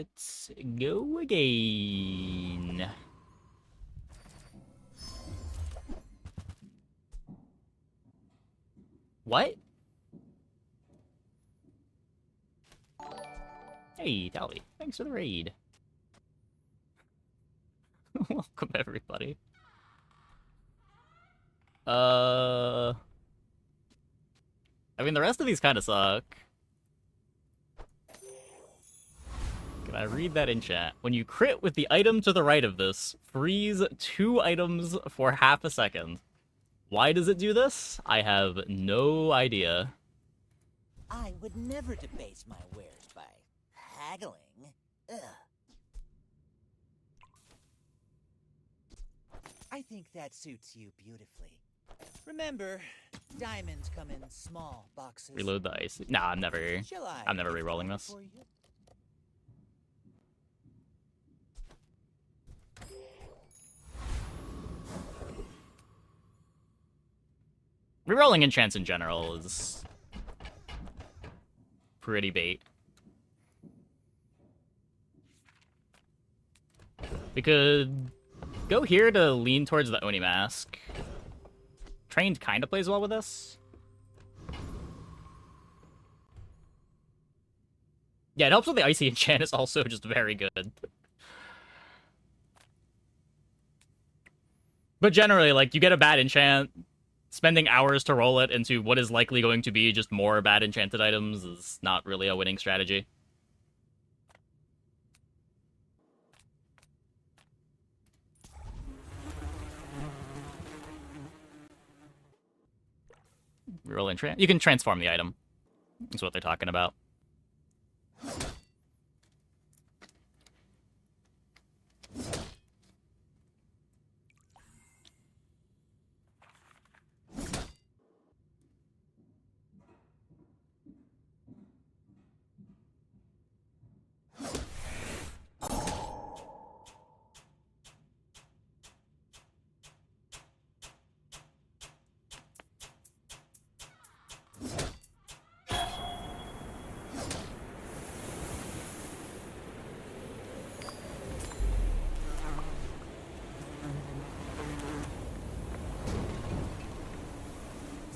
Let's go again. What? Hey, Tally. Thanks for the raid. Welcome, everybody. I mean, the rest of these kind of suck. Can I read that enchant? When you crit with the item to the right of this, freeze 2 items for half a second. Why does it do this? I have no idea. I would never debase my wares by haggling. Ugh. I think that suits you beautifully. Remember, diamonds come in small boxes. Reload the ice. Nah, I'm never re-rolling this. Rerolling enchants in general is pretty bait. We could go here to lean towards the Oni Mask. Trained kind of plays well with this. Yeah, it helps with the Icy enchant is also just very good. But generally, like, you get a bad enchant, spending hours to roll it into what is likely going to be just more bad enchanted items is not really a winning strategy. Reroll enchant. You can transform the item. That's what they're talking about.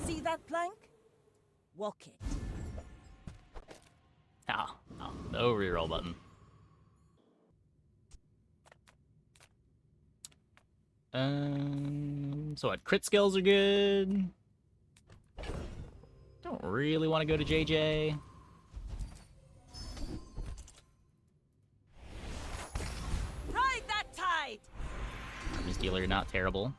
See that plank? Walk it. Ah, no reroll button. So what? Crit skills are good. Don't really want to go to JJ. Ride that tide! Arms dealer, not terrible.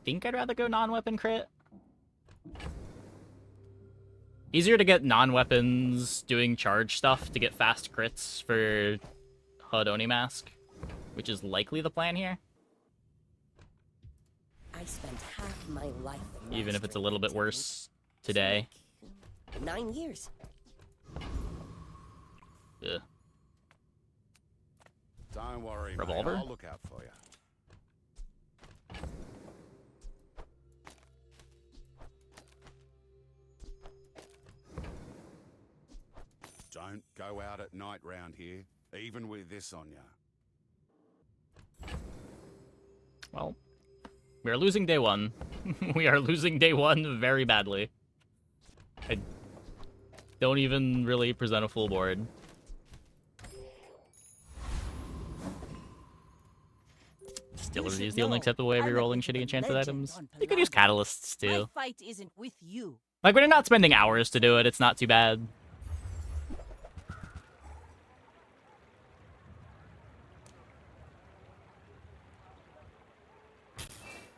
Think I'd rather go non-weapon crit. Easier to get non-weapons doing charge stuff to get fast crits for HUD Oni Mask, which is likely the plan here. I spent half my life Even if it's a little bit worse today. 9 years. Ugh. Don't worry, Revolver? mate. I'll look out for you. Don't go out at night round here, even with this on ya. Well, we are losing day one. We are losing day one very badly. I don't even really present a full board. Distillery is the only acceptable way of rerolling shitty enchanted items. You could use catalysts too. My fight isn't with you. Like, when you're not spending hours to do it, it's not too bad.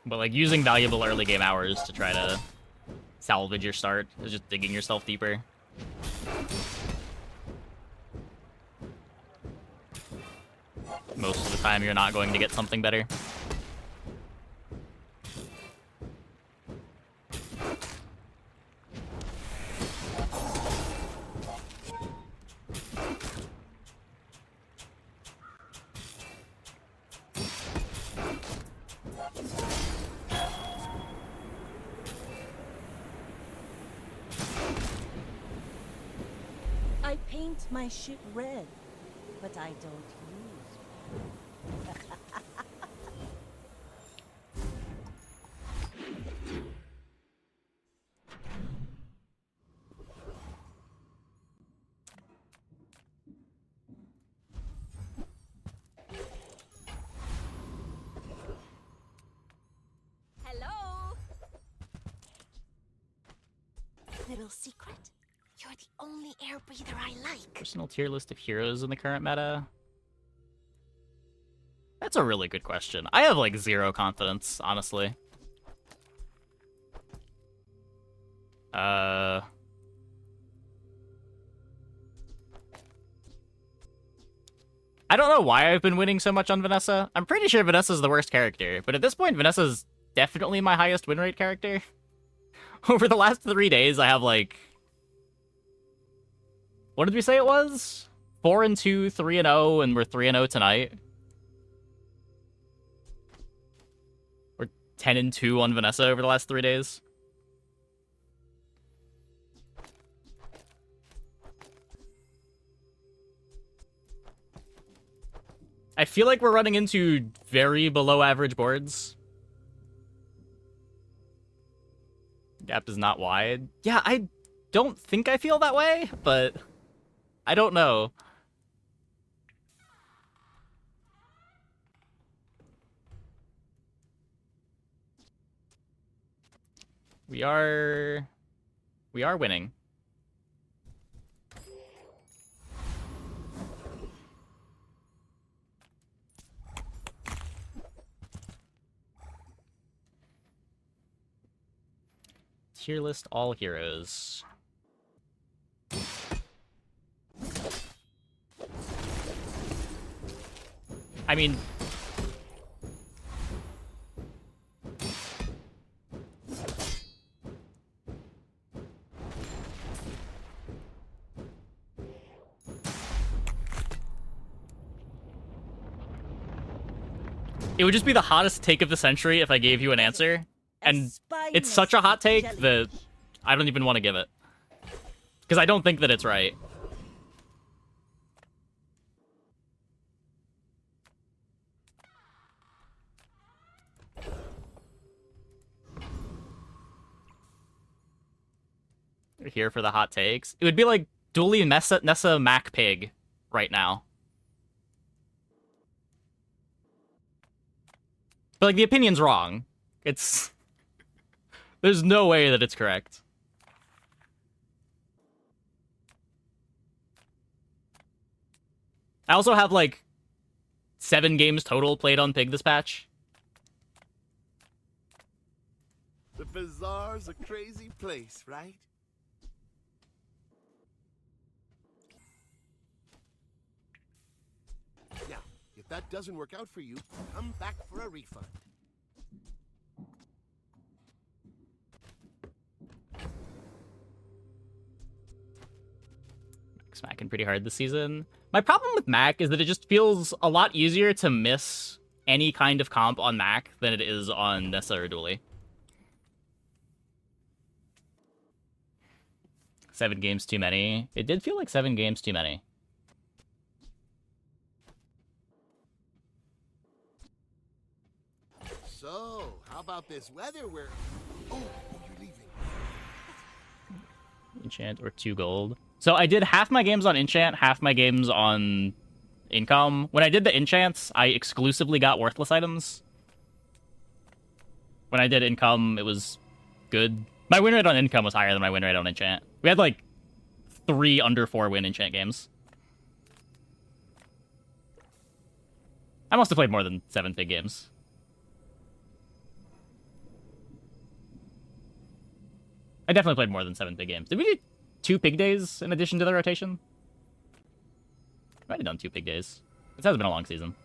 But, like, using valuable early game hours to try to salvage your start is just digging yourself deeper. Most of the time, you're not going to get something better. I paint my shit red, but I don't use. Hello? Little secret? You're the only air breather I like. Personal tier list of heroes in the current meta? That's a really good question. I have, like, 0 confidence, honestly. I don't know why I've been winning so much on Vanessa. I'm pretty sure Vanessa's the worst character, but at this point, Vanessa's definitely my highest win rate character. Over the last 3 days, I have, like... What did we say it was? 4-2, 3-0, and we're 3-0 tonight. We're 10-2 on Vanessa over the last 3 days. I feel like we're running into very below average boards. Gap is not wide. Yeah, I don't think I feel that way, but I don't know. We are winning. Tier list all heroes. I mean, it would just be the hottest take of the century if I gave you an answer. And it's such a hot take that I don't even want to give it. Because I don't think that it's right. We're here for the hot takes. It would be like Dooley and Nessa Mac Pig right now. But like the opinion's wrong. It's... There's no way that it's correct. I also have, like, 7 games total played on Pig this patch. The Bazaar's a crazy place, right? Now, if that doesn't work out for you, come back for a refund. Smacking pretty hard this season. My problem with Mac is that it just feels a lot easier to miss any kind of comp on Mac than it is on Nessa or Dooley. 7 games too many. It did feel like 7 games too many. So, how about this weather where... Oh, you're leaving. Enchant or 2 gold. So I did half my games on Enchant, half my games on Income. When I did the Enchants, I exclusively got worthless items. When I did Income, it was good. My win rate on Income was higher than my win rate on Enchant. We had like 3 under 4 win Enchant games. I must have played more than 7 big games. I definitely played more than 7 big games. Did we do 2 pig days in addition to the rotation? I might have done 2 pig days. This has been a long season.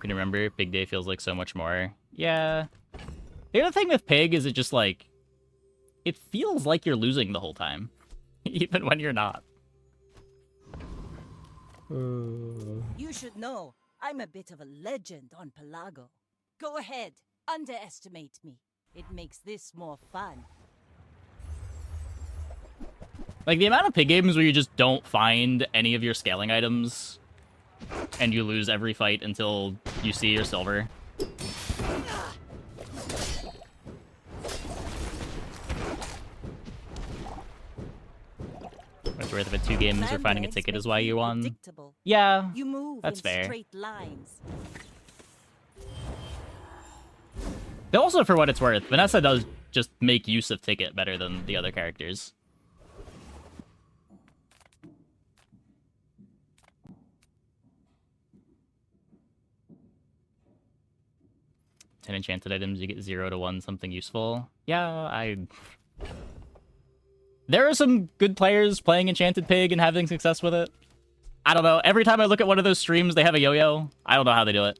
can remember. Pig Day feels like so much more. Yeah. The other thing with Pig is it just, like, it feels like you're losing the whole time. Even when you're not. You should know, I'm a bit of a legend on Pelago. Go ahead, underestimate me. It makes this more fun. Like, the amount of pig games where you just don't find any of your scaling items and you lose every fight until you see your silver. It's worth it. 2 games or finding a ticket is why you won. Yeah, You move that's in fair. straight lines. Though also, for what it's worth, Vanessa does just make use of ticket better than the other characters. Ten enchanted items, you get 0 to 1 something useful. Yeah, there are some good players playing Enchanted Pig and having success with it. I don't know. Every time I look at one of those streams, they have a yo-yo. I don't know how they do it.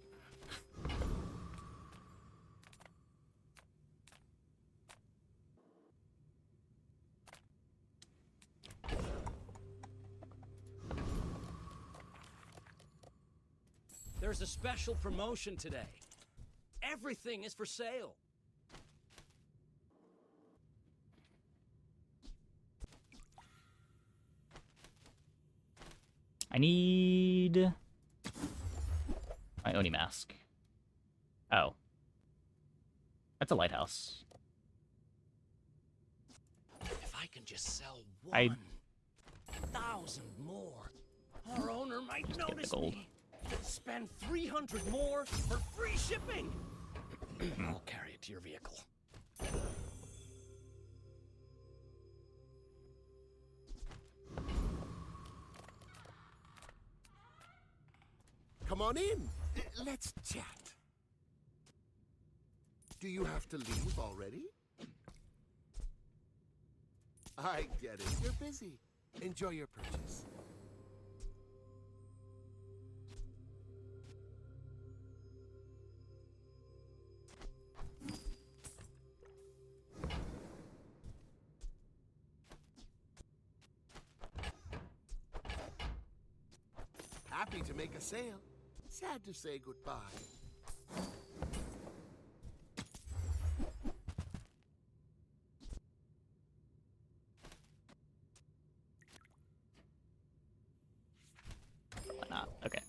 There's a special promotion today. Everything is for sale. I need my Oni Mask. Oh. That's a lighthouse. If I can just sell I- 1,000 more, our owner might Just get the notice gold. me. Spend 300 more for free shipping. I'll carry it to your vehicle. Come on in. Let's chat. Do you have to leave already? I get it. You're busy. Enjoy your purchase. Happy to make a sale. Sad to say goodbye. Why not? Okay.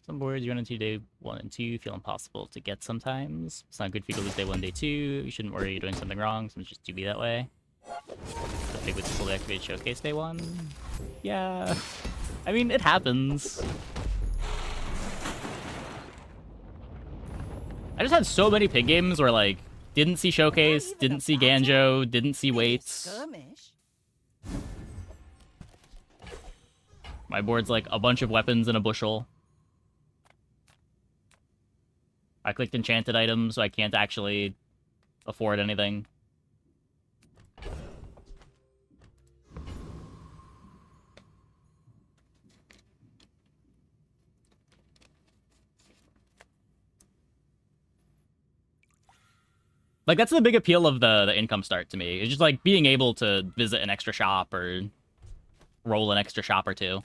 Some boards you run into day 1 and 2 feel impossible to get sometimes. It's not good for you to lose day 1, day 2. You shouldn't worry you're doing something wrong, so it's just to be that way. The pig with the fully activated showcase day 1. Yeah. I mean, it happens. I just had so many pig games where, like, didn't see showcase, didn't see Ganjo, didn't see weights. Skirmish. My board's like a bunch of weapons in a bushel. I clicked enchanted items, so I can't actually afford anything. Like, that's the big appeal of the income start to me. It's just, like, being able to visit an extra shop or roll an extra shop or two.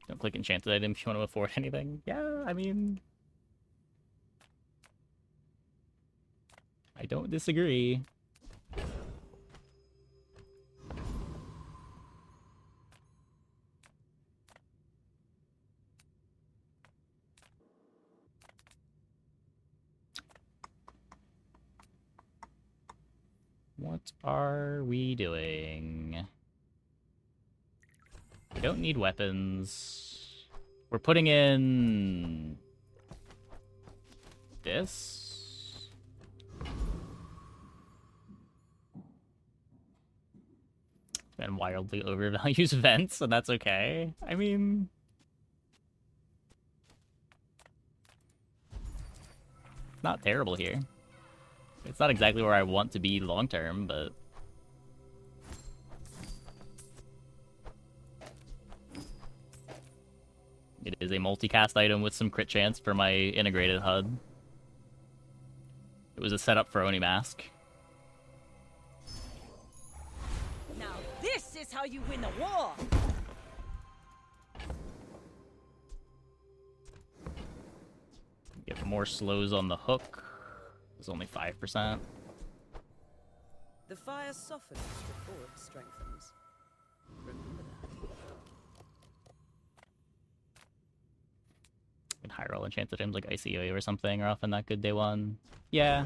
Don't click enchanted item if you want to afford anything. Yeah, I mean... I don't disagree. What are we doing? We don't need weapons. We're putting in this. And wildly overvalues vents, and that's okay. I mean, not terrible here. It's not exactly where I want to be long term, but it is a multicast item with some crit chance for my integrated HUD. It was a setup for Oni Mask. Now this is how you win a war! Get more slows on the hook. It's only 5%. The fire softens before it strengthens. Remember that. And high roll enchanted items like ICOA or something are often not good day one. Yeah.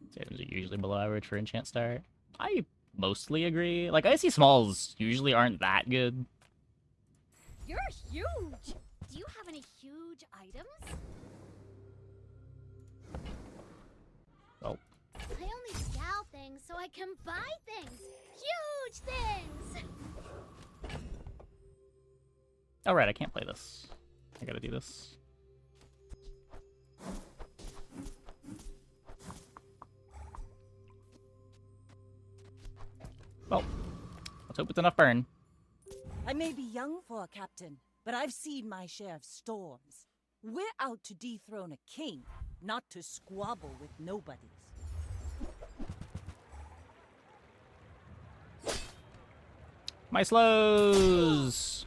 These items are usually below average for enchant start. I mostly agree. Like, icy smalls usually aren't that good. You're huge! Do you have any huge items? Oh. I only scout things so I can buy things! Huge things! Oh, right, I can't play this. I gotta do this. Well, let's hope it's enough burn. I may be young for a captain, but I've seen my share of storms. We're out to dethrone a king, not to squabble with nobodies. My slows!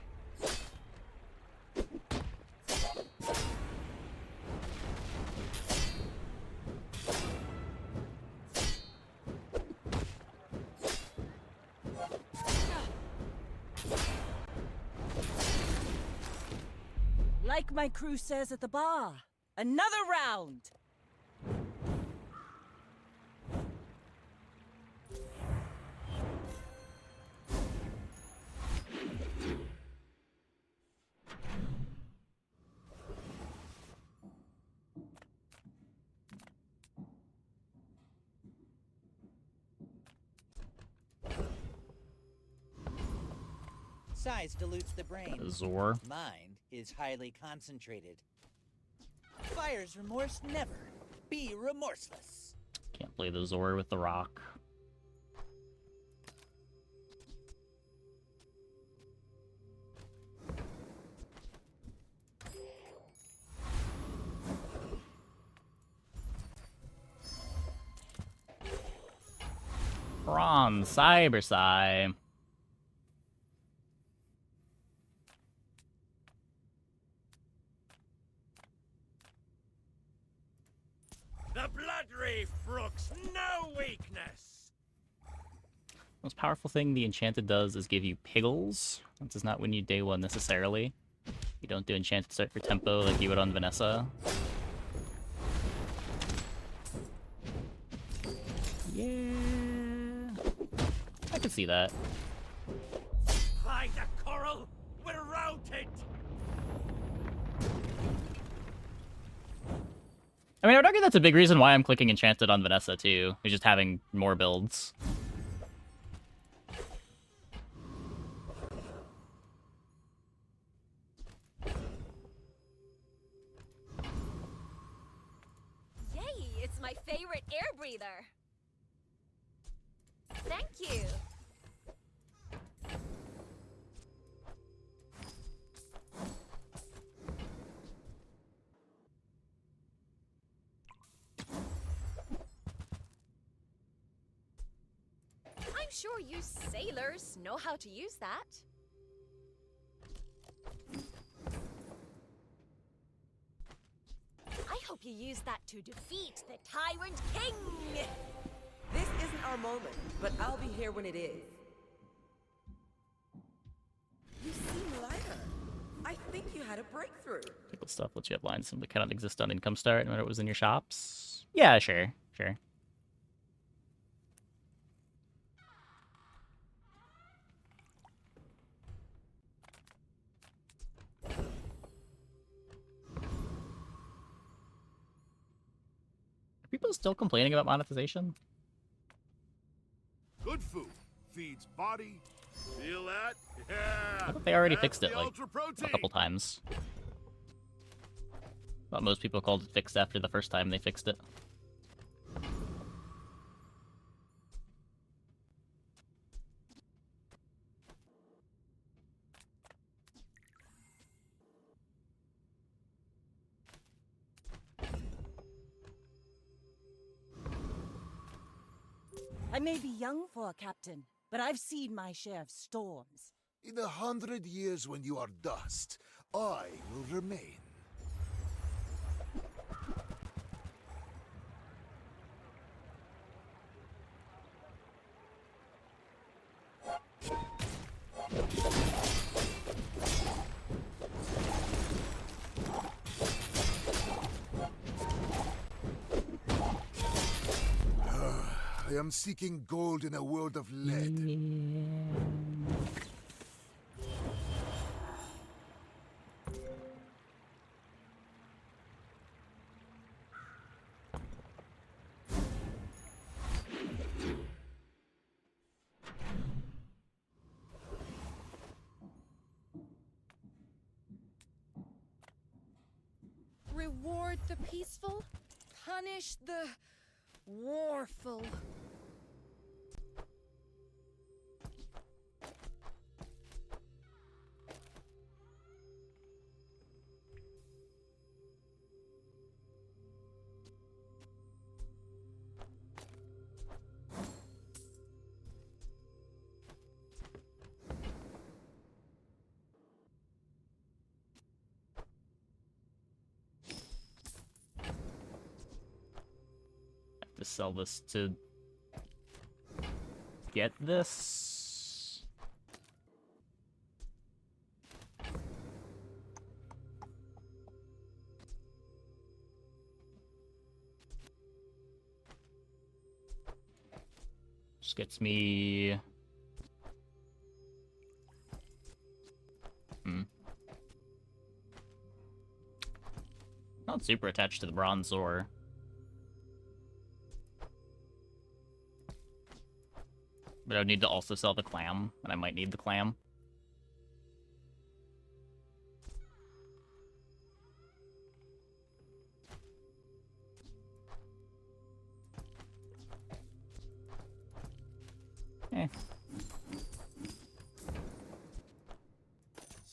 Like my crew says at the bar, another round! Size dilutes the brain. Zor. Mind is highly concentrated. Fire's remorse never. Be remorseless. Can't play the Zor with the rock. Bronze, Cyber Psy. The blood reef brooks no weakness. Most powerful thing the Enchanted does is give you Piggles. That does not win you day one necessarily. You don't do Enchanted start for tempo like you would on Vanessa. Yeah. I can see that. By the coral, we're routed. I mean, I would argue that's a big reason why I'm clicking Enchanted on Vanessa, too. Is just having more builds. Yay, it's my favorite air breather. Thank you. I'm sure you sailors know how to use that. I hope you use that to defeat the Tyrant King! This isn't our moment, but I'll be here when it is. You seem lighter. I think you had a breakthrough. Pickle stuff lets you have lines simply cannot exist on income start no matter what was in your shops. Yeah, sure, sure. Nintendo still complaining about monetization? Good food feeds body. Feel that? Yeah. I thought they already That's fixed it the like ultra a protein. couple times. But most people called it fixed after the first time they fixed it. I may be young for a captain, but I've seen my share of storms. In 100 years when you are dust, I will remain. I am seeking gold in a world of lead. Reward the peaceful, punish the warful. To sell this to get this. Just gets me. Not super attached to the bronze ore. But I would need to also sell the clam, and I might need the clam.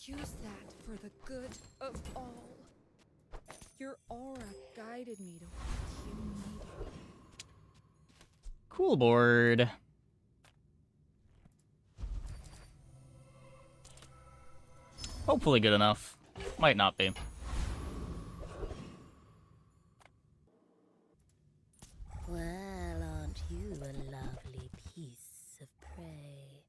Use that for the good of all. Your aura guided me to what you needed. Cool board. Hopefully good enough. Might not be. Well, aren't you a lovely piece of prey?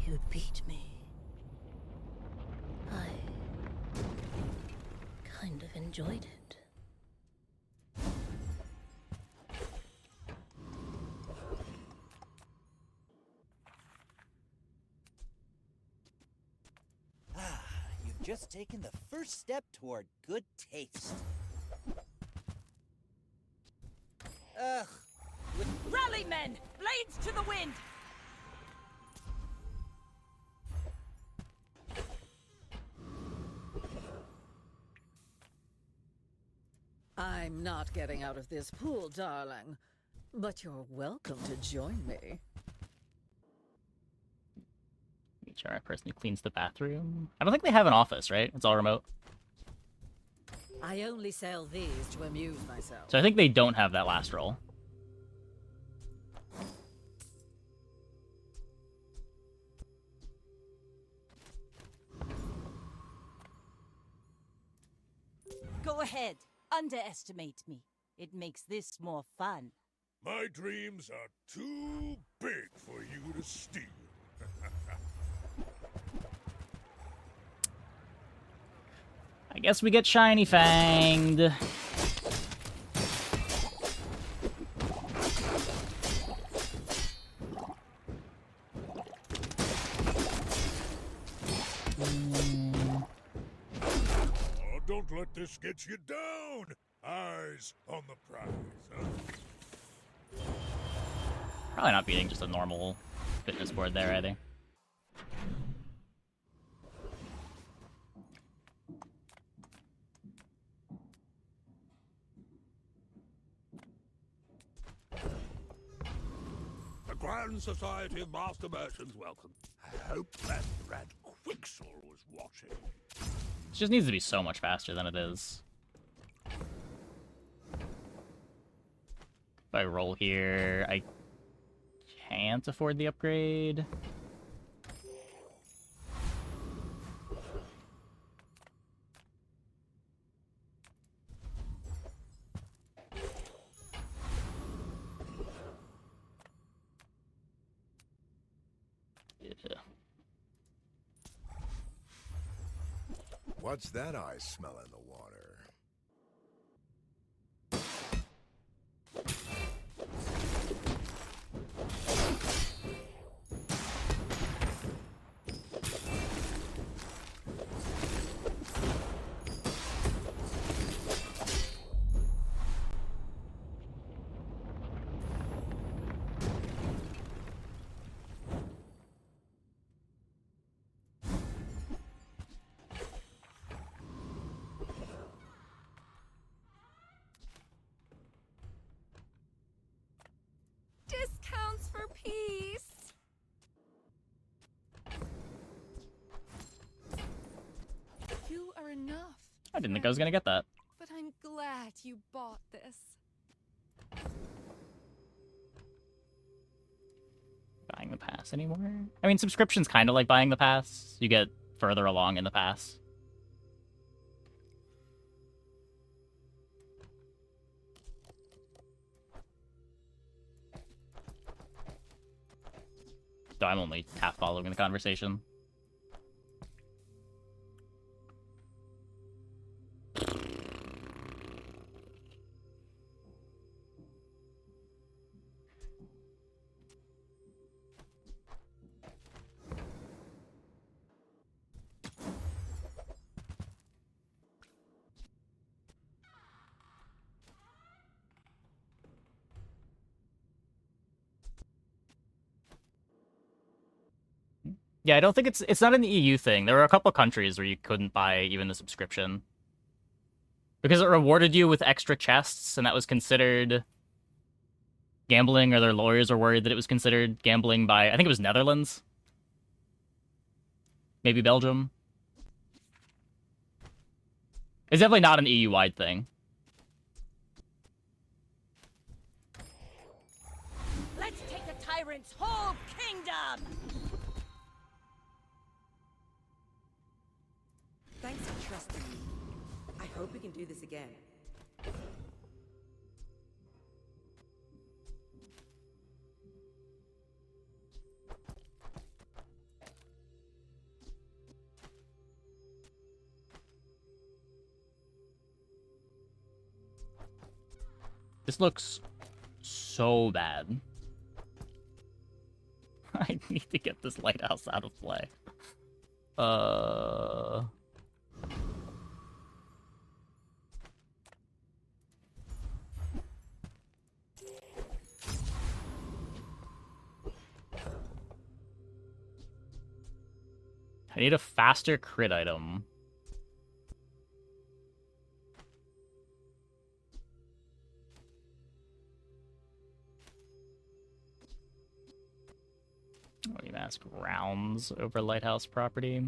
You beat me. I kind of enjoyed it. You've just taken the first step toward good taste. Ugh. Rally, men! Blades to the wind! I'm not getting out of this pool, darling. But you're welcome to join me. HR person who cleans the bathroom. I don't think they have an office, right? It's all remote. I only sell these to amuse myself. So I think they don't have that last roll. Go ahead. Underestimate me. It makes this more fun. My dreams are too big for you to steal. I guess we get shiny fanged. Oh, don't let this get you down. Eyes on the prize, huh? Probably not beating just a normal fitness board there either. The Grand Society of Master Merchants welcome. I hope that rat Quicksall was watching. It just needs to be so much faster than it is. If I roll here, I can't afford the upgrade. Yeah. What's that I smell in the water? Discounts for peace. You are enough. I didn't think I was gonna get that. But I'm glad you bought this. Buying the pass anymore? I mean, subscription's kind of like buying the pass. You get further along in the pass. Though I'm only half following the conversation. Yeah, I don't think it's not an EU thing. There were a couple countries where you couldn't buy even the subscription. Because it rewarded you with extra chests, and that was considered gambling, or their lawyers were worried that it was considered gambling by, I think it was Netherlands. Maybe Belgium. It's definitely not an EU-wide thing. Let's take the tyrant's whole kingdom! Thanks for trusting me. I hope we can do this again. This looks so bad. I need to get this lighthouse out of play. I need a faster crit item. Oni Mask rounds over lighthouse property.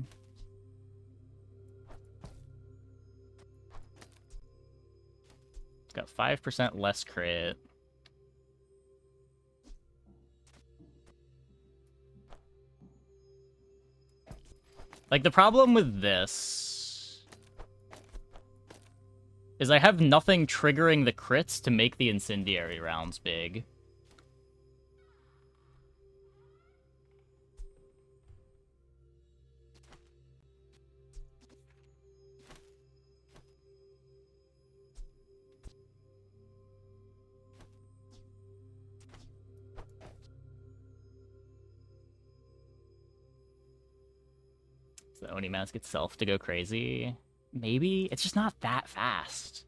It's got 5% less crit. Like, the problem with this is I have nothing triggering the crits to make the incendiary rounds big. It's the Oni Mask itself to go crazy. Maybe? It's just not that fast.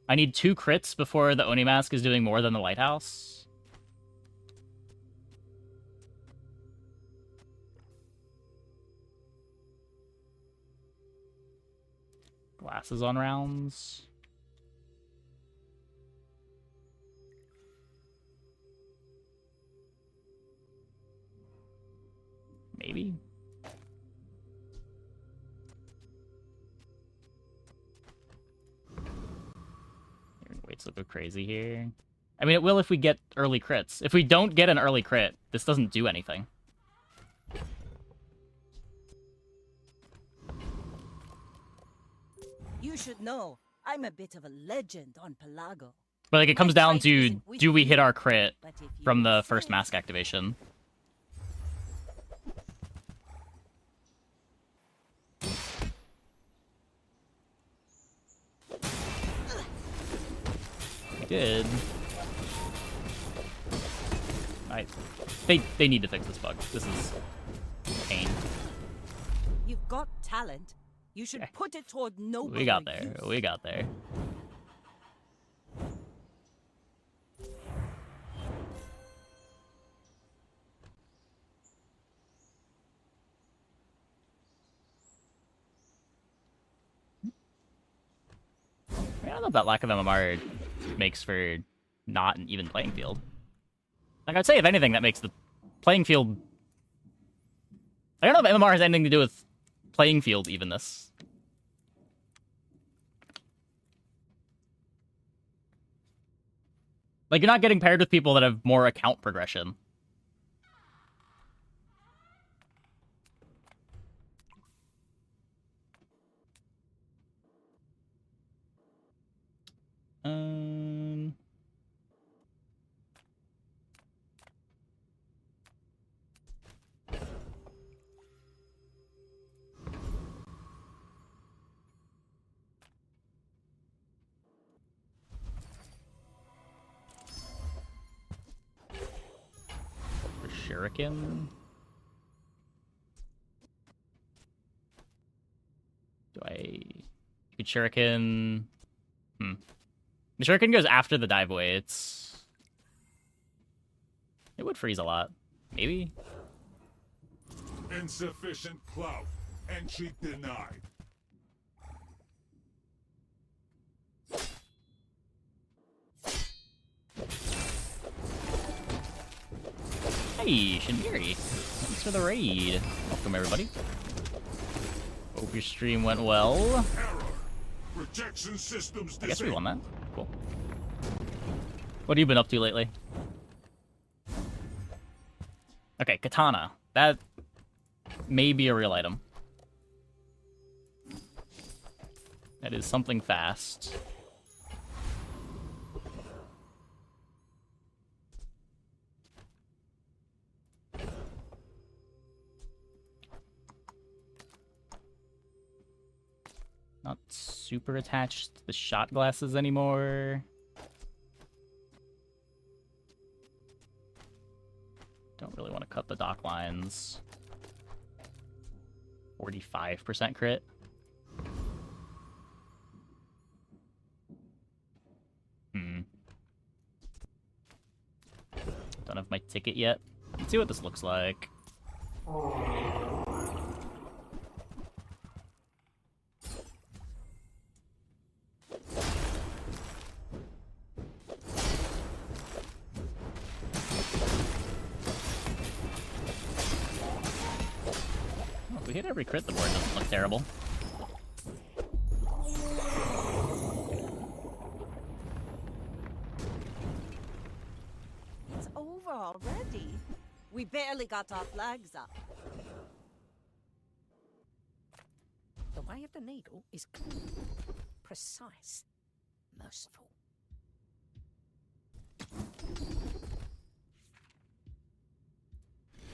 I need 2 crits before the Oni Mask is doing more than the Lighthouse. Glasses on rounds. Maybe. Weights will go crazy here. I mean, it will if we get early crits. If we don't get an early crit, this doesn't do anything. You should know, I'm a bit of a legend on Pelago. But like, it comes down to, do we hit our crit from the first mask activation? We did. They need to fix this bug. This is pain. You've got talent. You should put it toward noble. We got there. We got there. I don't know if that lack of MMR makes for not an even playing field. Like, I'd say, if anything, that makes the playing field... I don't know if MMR has anything to do with playing field evenness. Like, you're not getting paired with people that have more account progression. Shuriken. Do I... Could Shuriken... The Shuriken goes after the dive away. It's... It would freeze a lot. Maybe? Insufficient clout. Entry denied. Hey, Shinmiri. Thanks for the raid. Welcome, everybody. Hope your stream went well. Error. Rejection systems I guess we won that. Cool. What have you been up to lately? Okay, Katana. That may be a real item. That is something fast. Not super attached to the shot glasses anymore. Don't really want to cut the dock lines. 45% crit. Don't have my ticket yet. Let's see what this looks like. If we hit every crit, the board doesn't look terrible. It's over already. We barely got our flags up. The way of the needle is precise, merciful.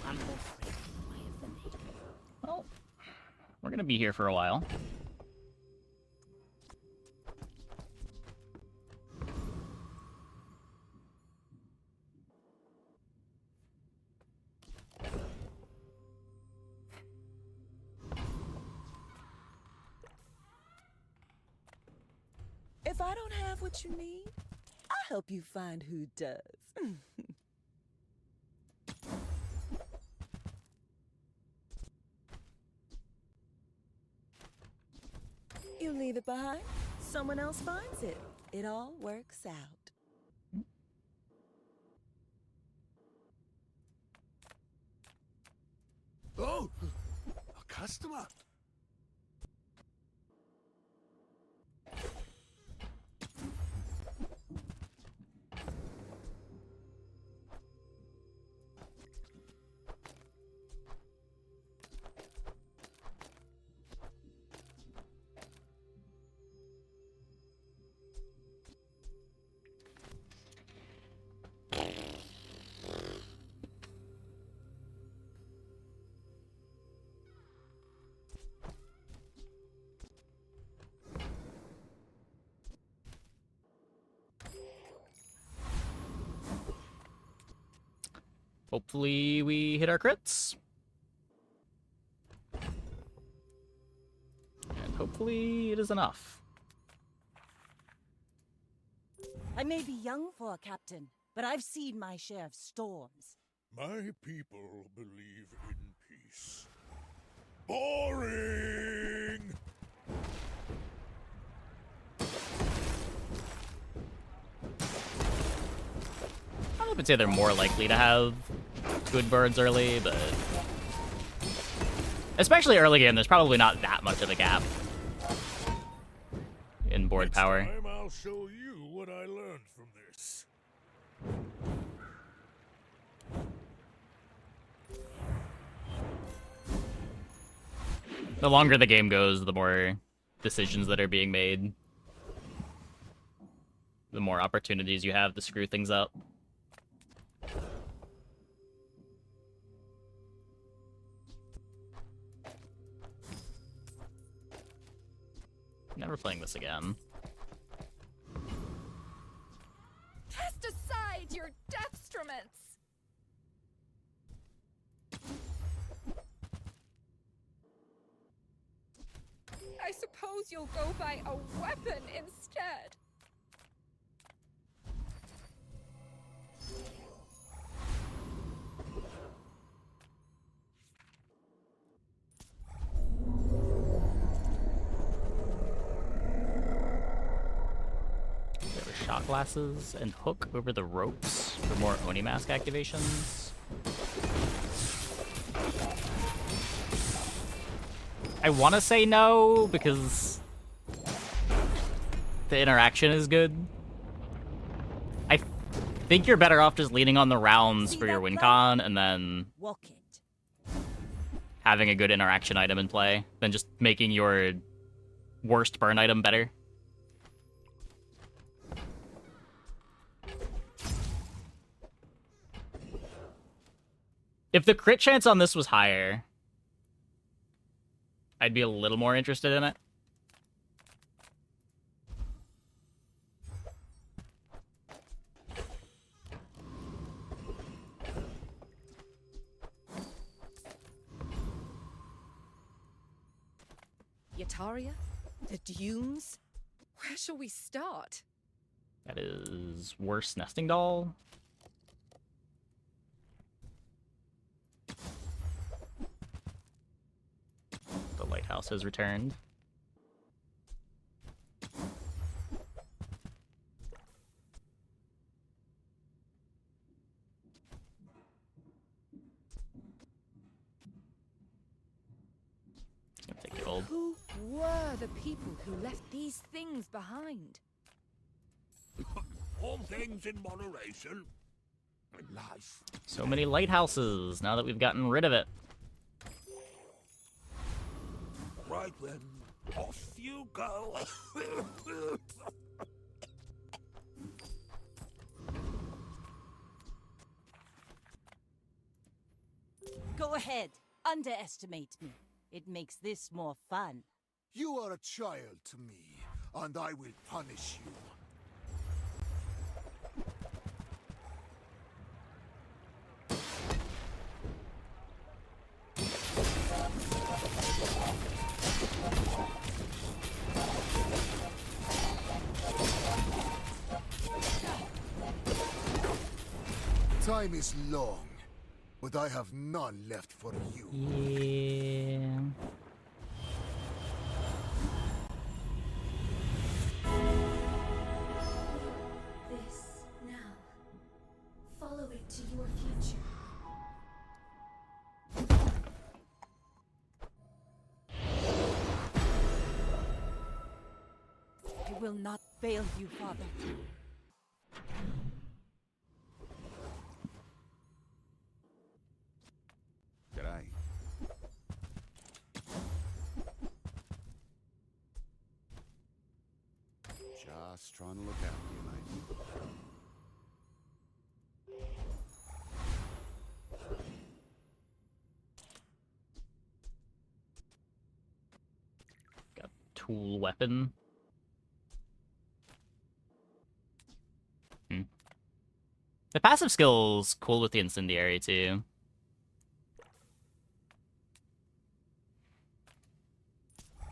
One more thread in the way of the needle. Well, we're gonna be here for a while. If I don't have what you need, I'll help you find who does. You leave it behind, someone else finds it. It all works out. Oh, a customer. Hopefully we hit our crits. And hopefully it is enough. I may be young for a captain, but I've seen my share of storms. My people believe in peace. Boring! I would say they're more likely to have good birds early, but especially early game, there's probably not that much of a gap in board power. Next time I'll show you what I learned from this. The longer the game goes, the more decisions that are being made, the more opportunities you have to screw things up. Never playing this again. Cast aside your deathstruments! I suppose you'll go by a weapon instead. Shot glasses and hook over the ropes for more Oni Mask activations. I want to say no because the interaction is good. I think you're better off just leaning on the rounds for your win con and then having a good interaction item in play than just making your worst burn item better. If the crit chance on this was higher, I'd be a little more interested in it. Yataria? The dunes? Where shall we start? That is worse nesting doll. The lighthouse has returned. Gonna take the gold. Who were the people who left these things behind? All things in moderation. Life. So many lighthouses now that we've gotten rid of it. Right then, off you go. Go ahead, underestimate me. It makes this more fun. You are a child to me, and I will punish you. time is long, but I have none left for you. Yeah. This now. Follow it to your future. I will not fail you, Father. G'day. Just trying to look out for you, mate. Got tool weapon. The passive skill's cool with the incendiary too.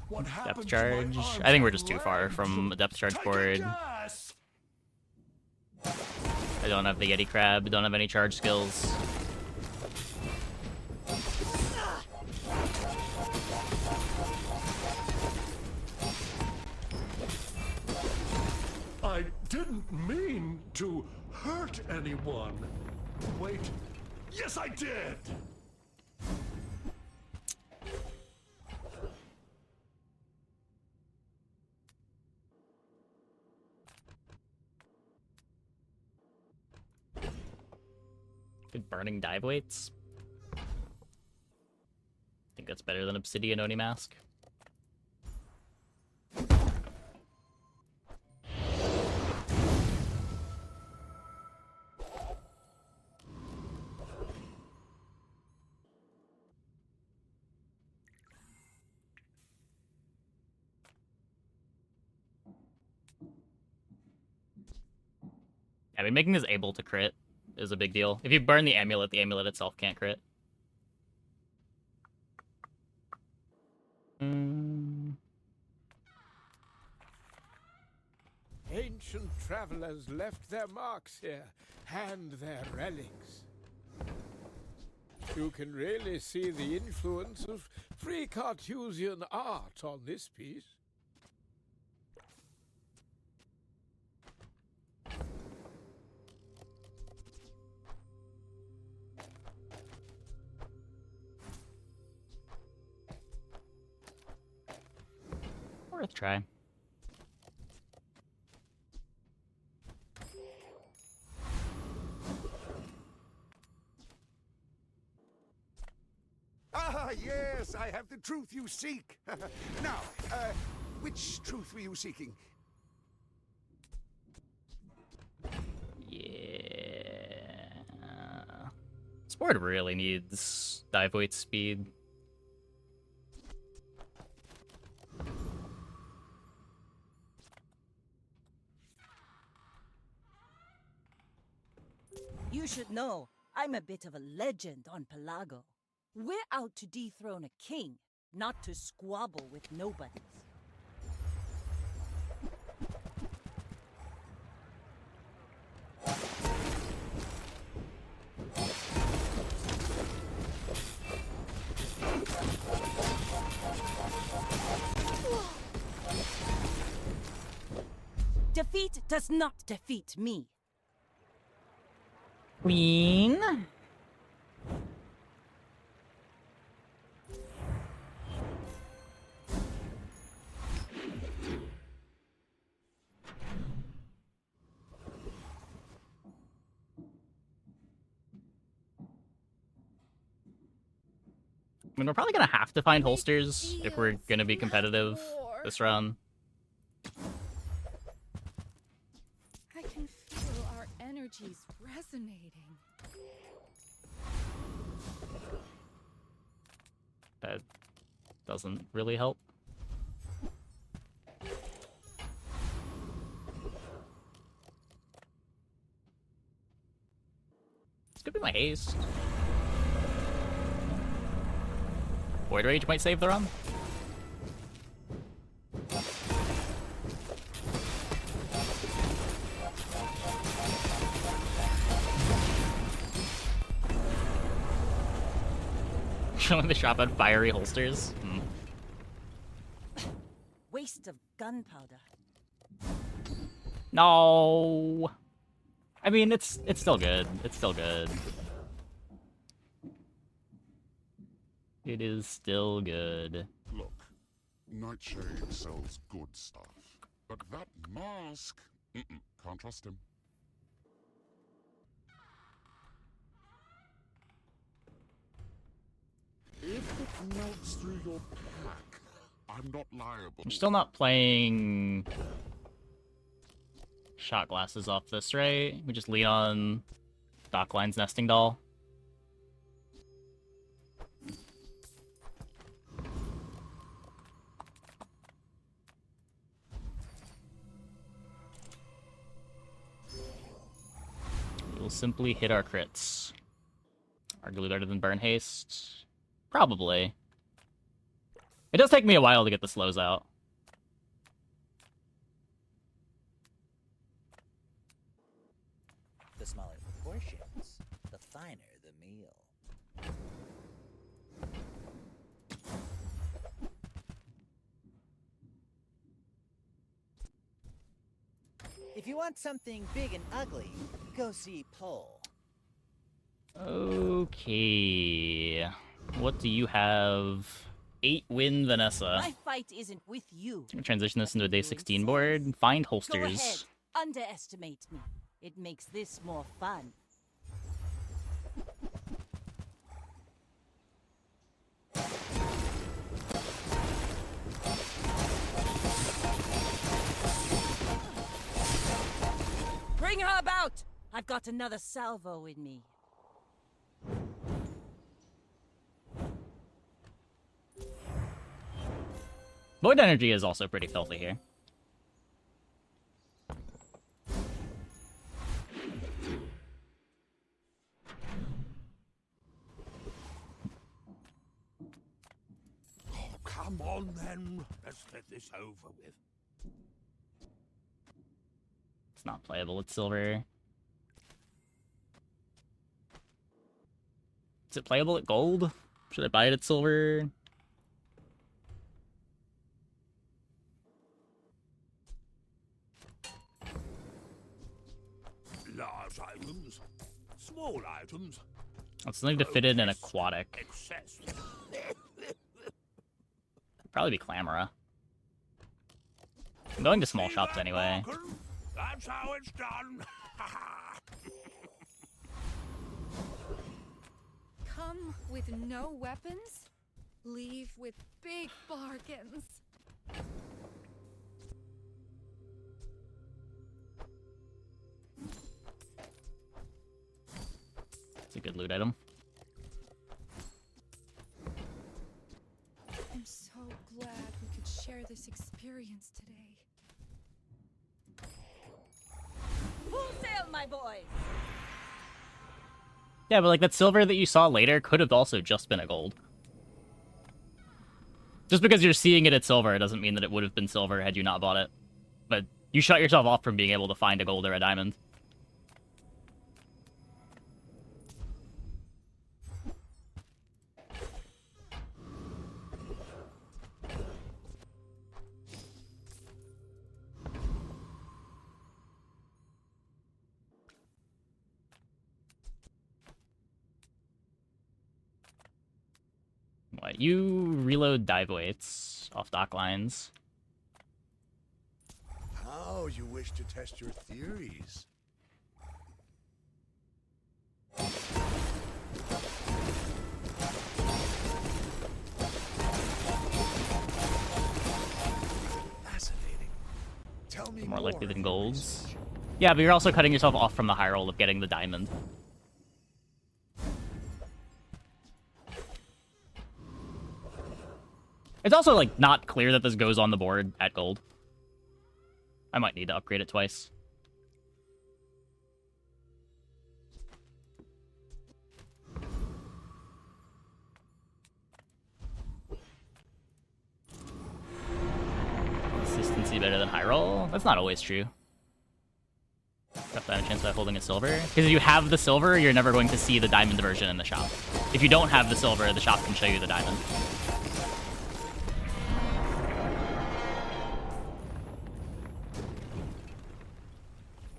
What Depth happened to charge. my arms I think we're and just too far legs? from a depth charge Take a board. guess. I don't have the Yeti Crab, don't have any charge skills. I didn't mean to hurt anyone. Wait. Yes, I did. Good burning dive weights. I think that's better than Obsidian Oni Mask. I mean, making this able to crit is a big deal. If you burn the amulet itself can't crit. Ancient travelers left their marks here, and their relics. You can really see the influence of free Carthusian art on this piece. Worth a try. Ah, yes, I have the truth you seek. Now, which truth were you seeking? Yeah. This board really needs dive weight speed. You should know, I'm a bit of a legend on Pelago. We're out to dethrone a king, not to squabble with nobodies. Defeat does not defeat me. Queen. I mean, we're probably gonna have to find holsters if we're gonna be competitive this run. I can feel our energies resonating. That doesn't really help. This could be my haste. Void Rage might save the run. Showing the shop at fiery holsters. Waste of gunpowder. No. I mean, it's still good. It's still good. It is still good. Look, Nightshade sells good stuff. But that mask... can't trust him. If it melts through your pack, I'm not liable. I'm still not playing shot glasses off this, right? We just lean on Dockline's nesting doll. We'll simply hit our crits. Arguably better than Burn Haste? Probably. It does take me a while to get the slows out. The smaller the portions, the finer the meal. If you want something big and ugly, go see Pole. Okay. What do you have? 8-win Vanessa. My fight isn't with you. Transition this into a day 16 board. Find Go ahead. holsters. Underestimate me. It makes this more fun. Bring her about! I've got another salvo in me. Void energy is also pretty filthy here. Oh, come on then. Let's get this over with. It's not playable, it's silver. Is it playable at gold? Should I buy it at silver? Large items, small items. I'll still need to fit in an aquatic. Excess. Probably be Clamora. I'm going to small shops anyway. That's how it's done. Come with no weapons, leave with big bargains. It's a good loot item. I'm so glad we could share this experience today. Full sail, my boys! Yeah, but like that silver that you saw later could have also just been a gold. Just because you're seeing it at silver doesn't mean that it would have been silver had you not bought it. But you shut yourself off from being able to find a gold or a diamond. What, you reload dive weights off dock lines. How you wish to test your theories? Fascinating. Tell me More likely than of golds. research. Yeah, but you're also cutting yourself off from the high roll of getting the diamond. It's also, like, not clear that this goes on the board at gold. I might need to upgrade it twice. Consistency better than high roll? That's not always true. Got that a chance by holding a silver? Because if you have the silver, you're never going to see the diamond version in the shop. If you don't have the silver, the shop can show you the diamond.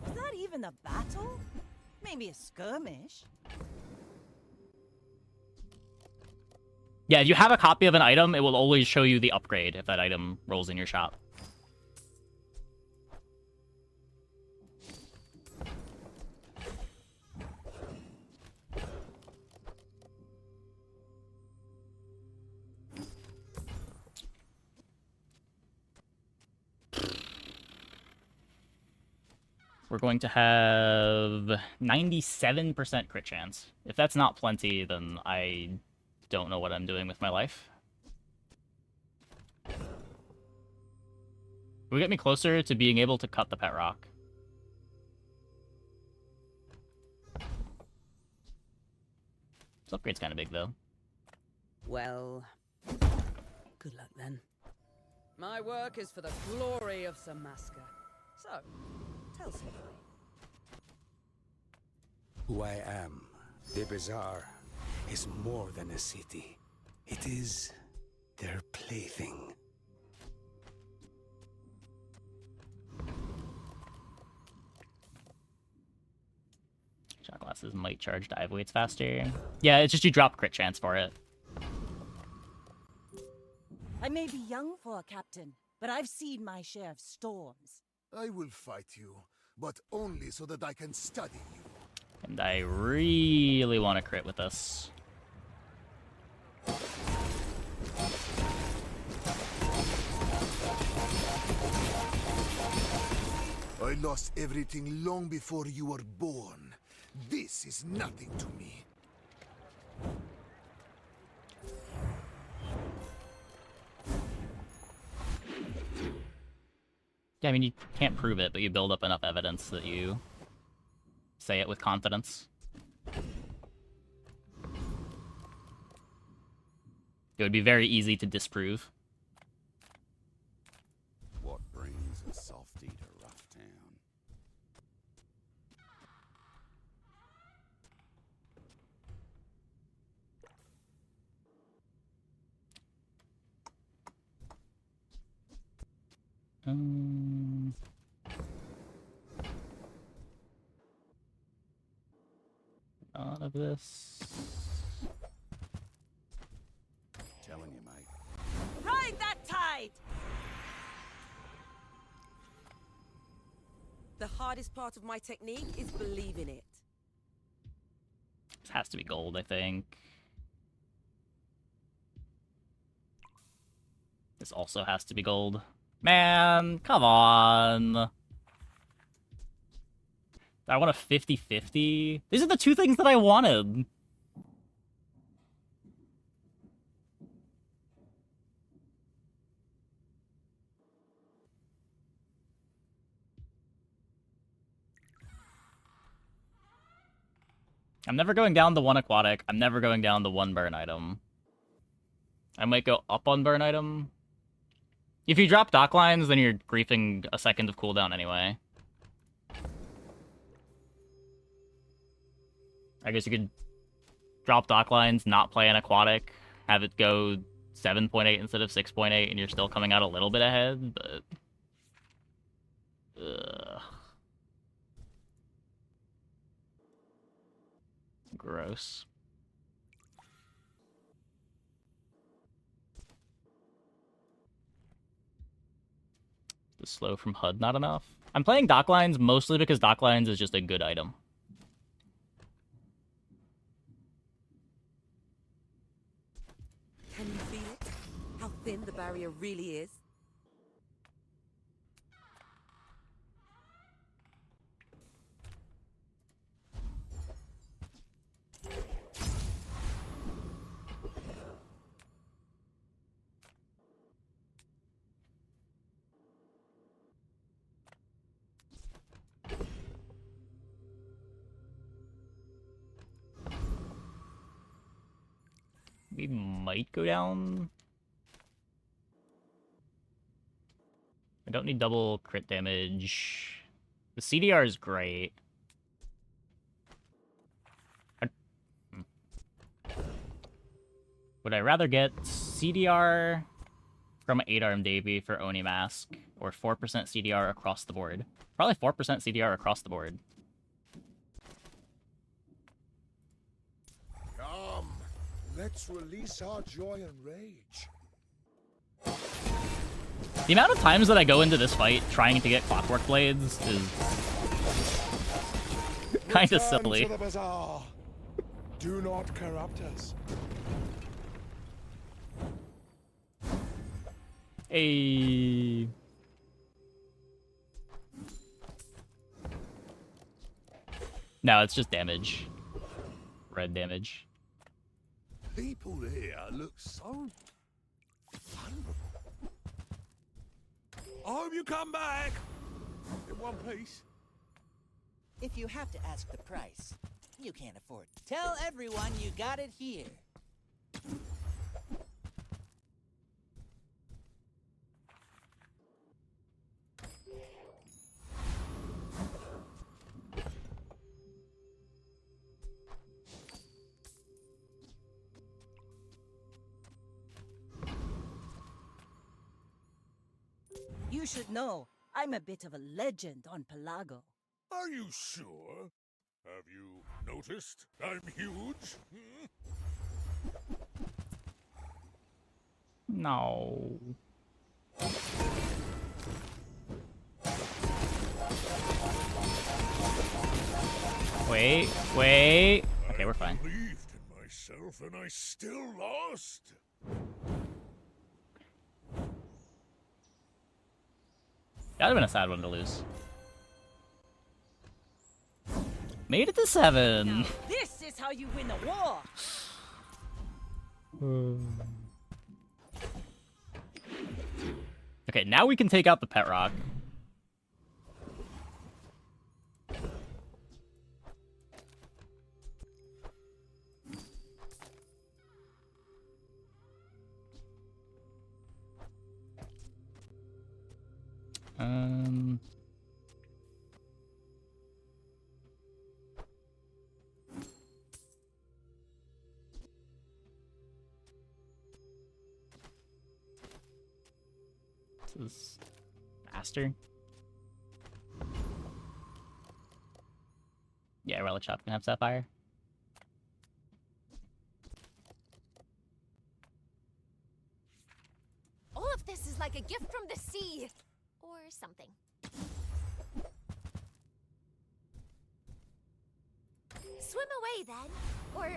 Was that even a battle? Maybe a skirmish. Yeah, if you have a copy of an item, it will always show you the upgrade if that item rolls in your shop. We're going to have 97% crit chance. If that's not plenty, then I don't know what I'm doing with my life. Will get me closer to being able to cut the pet rock. This upgrade's kind of big, though. Well, good luck then. My work is for the glory of Samaska. So, tell somebody. Who I am, the Bazaar, is more than a city. It is their plaything. Shot glasses might charge dive weights faster. Yeah, it's just you drop crit chance for it. I may be young for a captain, but I've seen my share of storms. I will fight you, but only so that I can study you. And I really want to crit with this. I lost everything long before you were born. This is nothing to me. Yeah, I mean, you can't prove it, but you build up enough evidence that you say it with confidence. It would be very easy to disprove. What brings a softy to Rough Town? None of this. Telling you, mate. Ride that tide! The hardest part of my technique is believing it. This has to be gold, I think. This also has to be gold. Man, come on. I want a 50-50. These are the two things that I wanted. I'm never going down the one aquatic. I'm never going down the one burn item. I might go up on burn item. If you drop dock lines, then you're griefing a second of cooldown anyway. I guess you could drop dock lines, not play an aquatic, have it go 7.8 instead of 6.8, and you're still coming out a little bit ahead, but... Ugh. Gross. The slow from HUD not enough? I'm playing Docklines mostly because Docklines is just a good item. Can you feel it? How thin the barrier really is? We might go down. I don't need double crit damage. The CDR is great. Would I rather get CDR from 8-armed Davy for Oni Mask, or 4% CDR across the board? Probably 4% CDR across the board. Come, let's release our joy and rage. The amount of times that I go into this fight trying to get Clockwork Blades is kind of Return silly. to the Bazaar. Do not corrupt us. Hey. No, it's just damage. Red damage. People here look so vulnerable. I hope you come back in one piece. If you have to ask the price, you can't afford it. Tell everyone you got it here. You should know, I'm a bit of a legend on Pelago. Are you sure? Have you noticed I'm huge? No. Wait. Okay, we're fine. I believed in myself and I still lost. That'd have been a sad one to lose. Made it to 7. Now, this is how you win a war! Okay, now we can take out the pet rock. This is faster. Yeah, Relic Shop can have Sapphire. All of this is like a gift from the sea. Or something. Swim away then. Or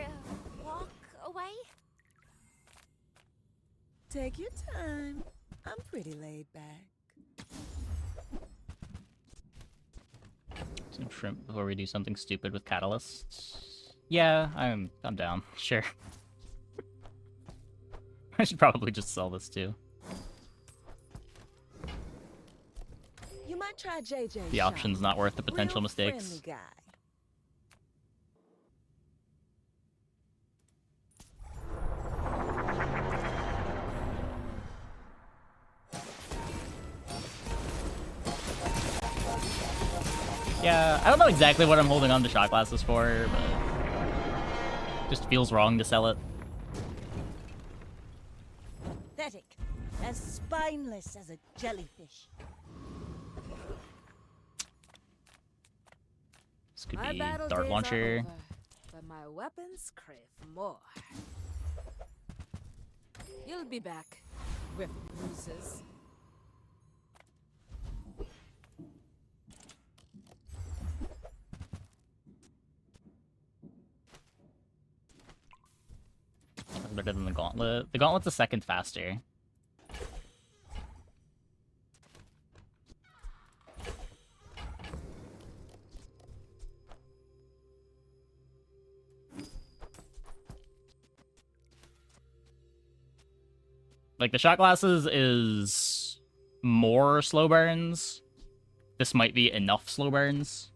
walk away. Take your time. I'm pretty laid back. Some shrimp before we do something stupid with catalysts. Yeah, I'm down. Sure. I should probably just sell this too. You might try JJ. The option's not worth the potential Real mistakes. friendly guy. Yeah, I don't know exactly what I'm holding on to shot glasses for, but just feels wrong to sell it. Pathetic. As spineless as a jellyfish. This could My be battle dart days launcher. are over, but my weapons crave more. You'll be back with bruises. That's better than the gauntlet. The gauntlet's a second faster. Like, the shot glasses is more slow burns. This might be enough slow burns.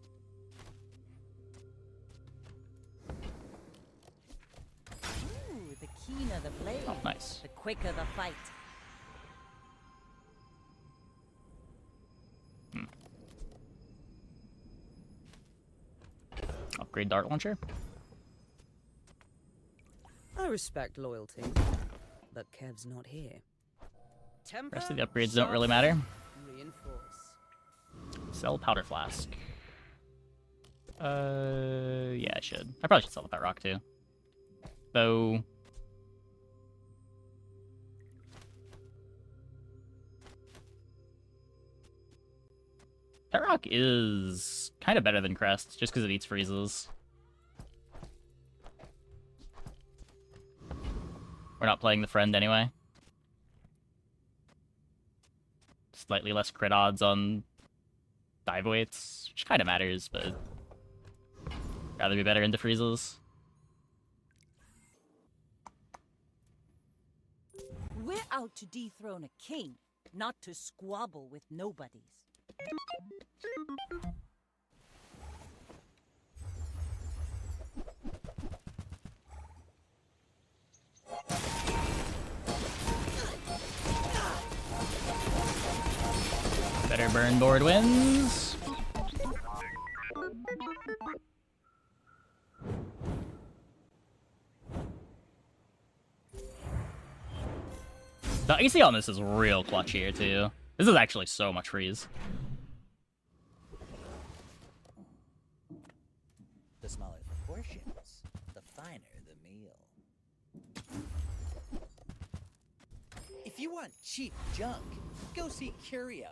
Ooh, the keener the blade. Oh, nice. The quicker the fight. Upgrade dart launcher. I respect loyalty, but Kev's not here. Temper, Rest of the upgrades don't really matter. reinforce. Sell powder flask. Yeah, I should. I probably should sell the pet rock too. Though. Pet rock is kind of better than Crest, just because it eats freezes. We're not playing the friend anyway. Slightly less crit odds on dive weights, which kind of matters, but rather be better into freezes. We're out to dethrone a king, not to squabble with nobodies. Better burn board wins. The AC on this is real clutch here too. This is actually so much freeze. The smaller the portions, the finer the meal. If you want cheap junk, go see Curio.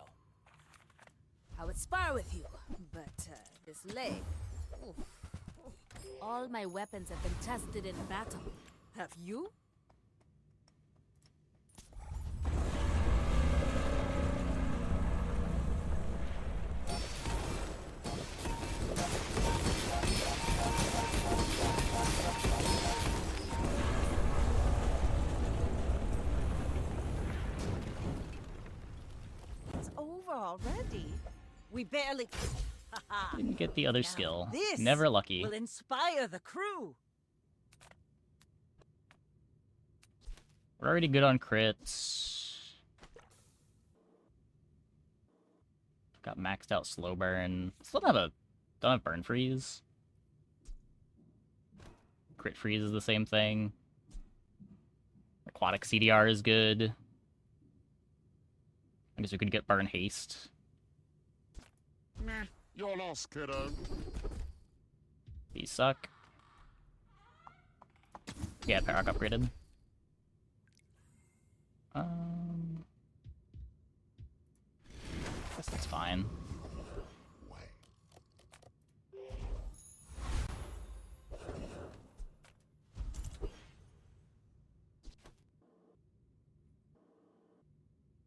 I would spar with you, but this leg. Oof. All my weapons have been tested in battle. Have you? It's over already. We barely. Didn't get the other Now skill. this Never lucky. will inspire the crew. We're already good on crits. Got maxed out slow burn. Still don't have burn freeze. Crit freeze is the same thing. Aquatic CDR is good. I guess we could get burn haste. Meh, you're lost, kiddo. These suck. Yeah, Parrock upgraded. Guess that's fine.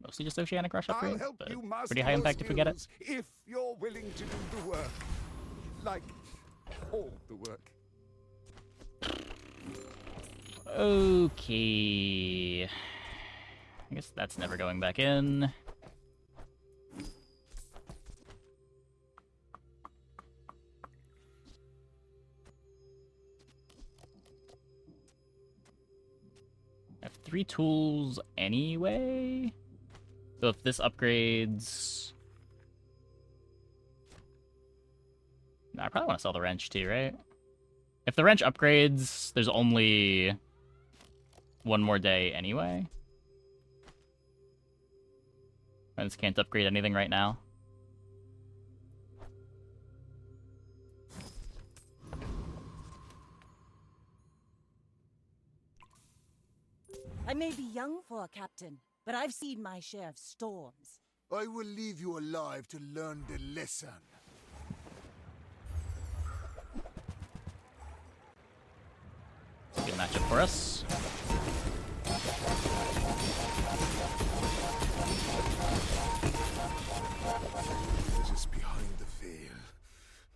Mostly just Oceanic Rush I'll upgrade, help but you master pretty high your impact if we get it. skills if you're willing to do the work. Like, all the work. Okay. I guess that's never going back in. I have 3 tools anyway. So if this upgrades... No, I probably want to sell the wrench too, right? If the wrench upgrades, there's only one more day anyway. I just can't upgrade anything right now. I may be young for a captain, but I've seen my share of storms. I will leave you alive to learn the lesson. Good matchup for us. Just behind the veil,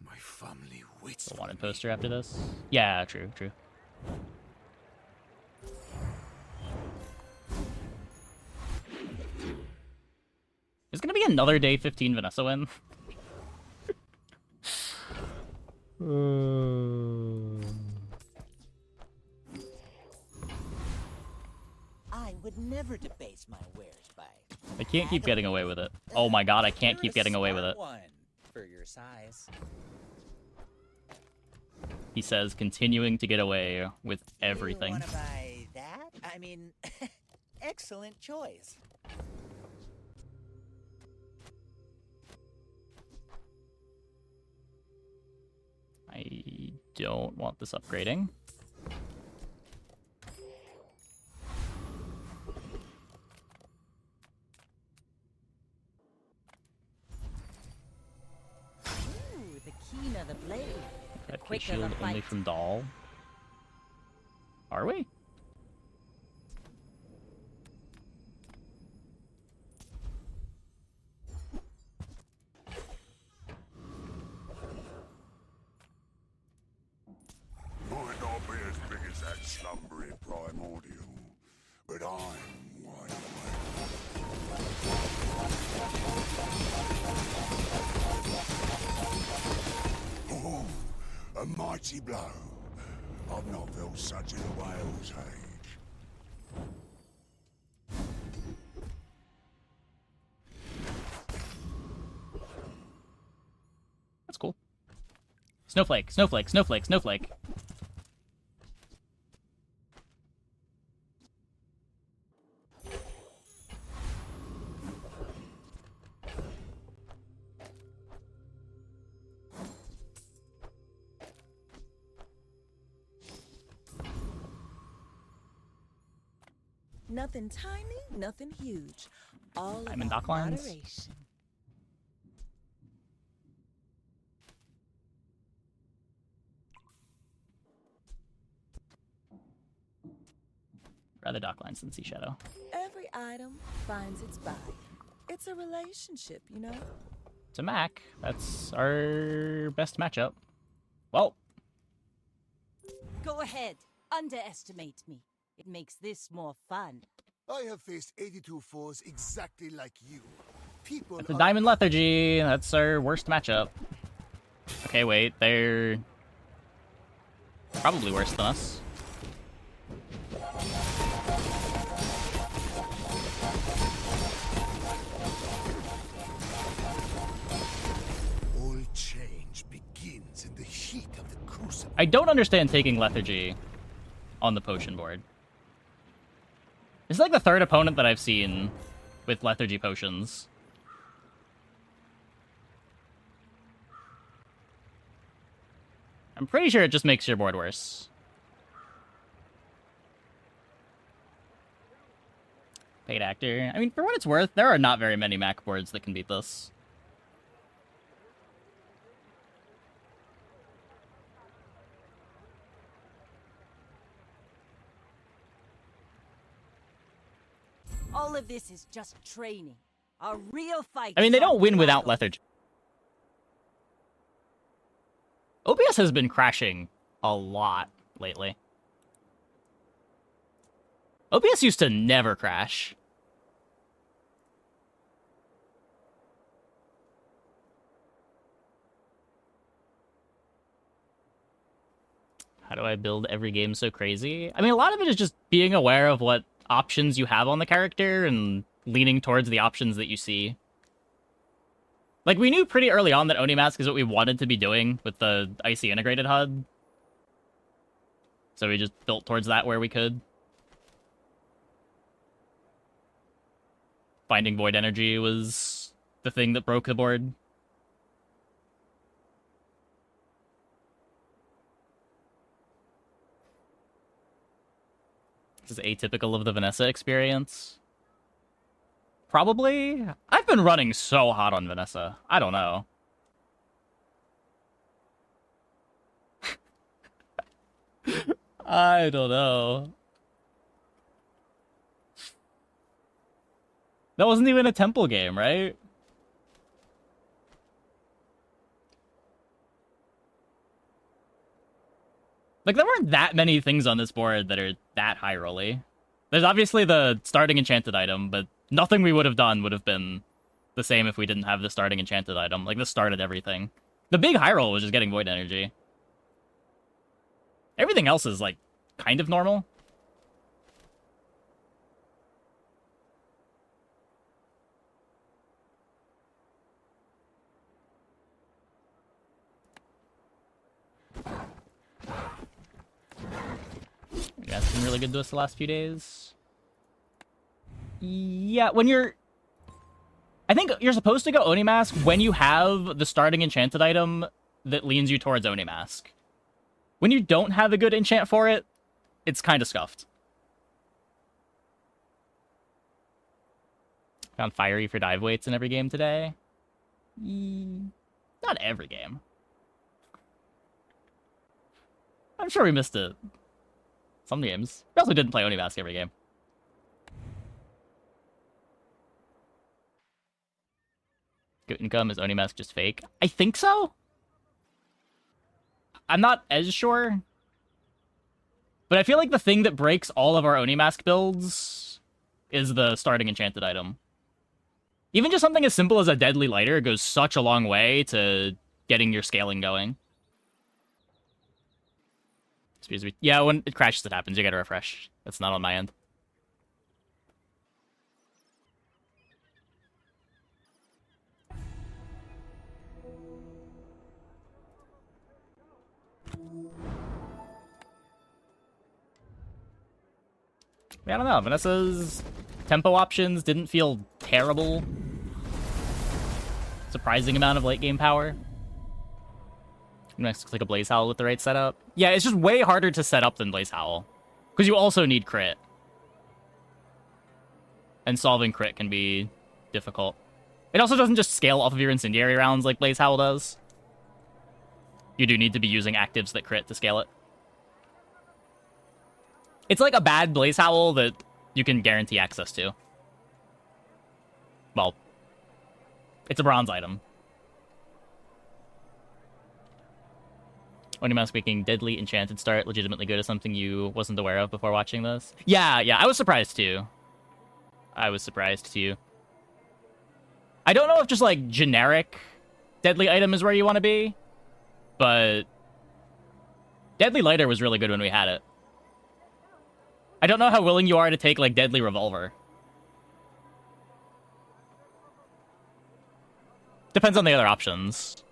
my family waits. The wanted poster after this. Yeah, true. There's gonna be another day 15 Vanessa win. I would never debase my wares by. I can't keep getting away with it. Oh my god, I can't keep getting away with it. One for your size. He says, continuing to get away with everything. You wanna buy that? I mean, excellent choice. I don't want this upgrading. Ooh, the keener the blade, the Red key quicker shield the only fight. from Doll. Are we? Might not be as big as that slumbering primordial, but I'm wide awake. Oh, a mighty blow. I've not felt such in a whale's age. That's cool. Snowflake, snowflake, snowflake, snowflake. Nothing tiny, nothing huge. All I'm in about dock lines. moderation. Rather dock lines than Sea Shadow. Every item finds its buyer. It's a relationship, you know? To Mac, that's our best matchup. Well, Go ahead, underestimate me. It makes this more fun. I have faced 82 foes exactly like you. People that's a are Diamond Lethargy. That's our worst matchup. Okay, wait, they're probably worse than us. all change begins in the heat of the crucible. I don't understand taking Lethargy on the potion board. It's like the third opponent that I've seen with Lethargy potions. I'm pretty sure it just makes your board worse. Paid actor. I mean, for what it's worth, there are not very many Mac boards that can beat this. All of this is just training. A real fight. I mean, they is on don't win the without line. Lethargy. OBS has been crashing a lot lately. OBS used to never crash. How do I build every game so crazy? I mean, a lot of it is just being aware of what options you have on the character and leaning towards the options that you see. Like, we knew pretty early on that Oni Mask is what we wanted to be doing with the Icy integrated HUD. So we just built towards that where we could. Finding Void Energy was the thing that broke the board. This is atypical of the Vanessa experience. Probably? I've been running so hot on Vanessa. I don't know. I don't know. That wasn't even a temple game, right? Like, there weren't that many things on this board that are that high rolly. There's obviously the starting enchanted item, but nothing we would have done would have been the same if we didn't have the starting enchanted item. Like, this started everything. The big high roll was just getting Void Energy. Everything else is, like, kind of normal. Yeah, it's been really good to us the last few days. Yeah, when you're... I think you're supposed to go Oni Mask when you have the starting enchanted item that leans you towards Oni Mask. When you don't have a good enchant for it, it's kind of scuffed. Found Fiery for dive weights in every game today. Not every game. I'm sure we missed it. Some games. We also didn't play Oni Mask every game. Good income, is Oni Mask just fake? I think so? I'm not as sure. But I feel like the thing that breaks all of our Oni Mask builds is the starting enchanted item. Even just something as simple as a Deadly Lighter goes such a long way to getting your scaling going. Excuse me. Yeah, when it crashes, it happens. You gotta refresh. That's not on my end. I don't know. Vanessa's tempo options didn't feel terrible. Surprising amount of late game power. Next looks like a Blaze Howl with the right setup. Yeah, it's just way harder to set up than Blaze Howl. Because you also need crit. And solving crit can be difficult. It also doesn't just scale off of your incendiary rounds like Blaze Howl does. You do need to be using actives that crit to scale it. It's like a bad Blaze Howl that you can guarantee access to. Well, it's a bronze item. Oni Mask making Deadly Enchanted start legitimately good is something you wasn't aware of before watching this. Yeah, I was surprised too. I don't know if just like generic Deadly item is where you want to be, but Deadly Lighter was really good when we had it. I don't know how willing you are to take, like, Deadly Revolver. Depends on the other options.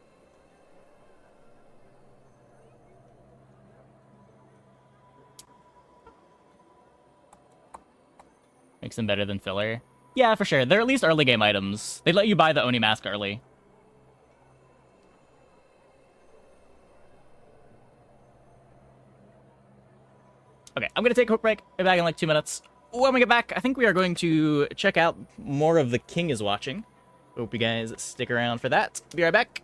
Makes them better than filler. Yeah, for sure. They're at least early game items. They let you buy the Oni Mask early. Okay, I'm going to take a quick break. I'll be back in like 2 minutes. When we get back, I think we are going to check out more of The King is Watching. Hope you guys stick around for that. Be right back.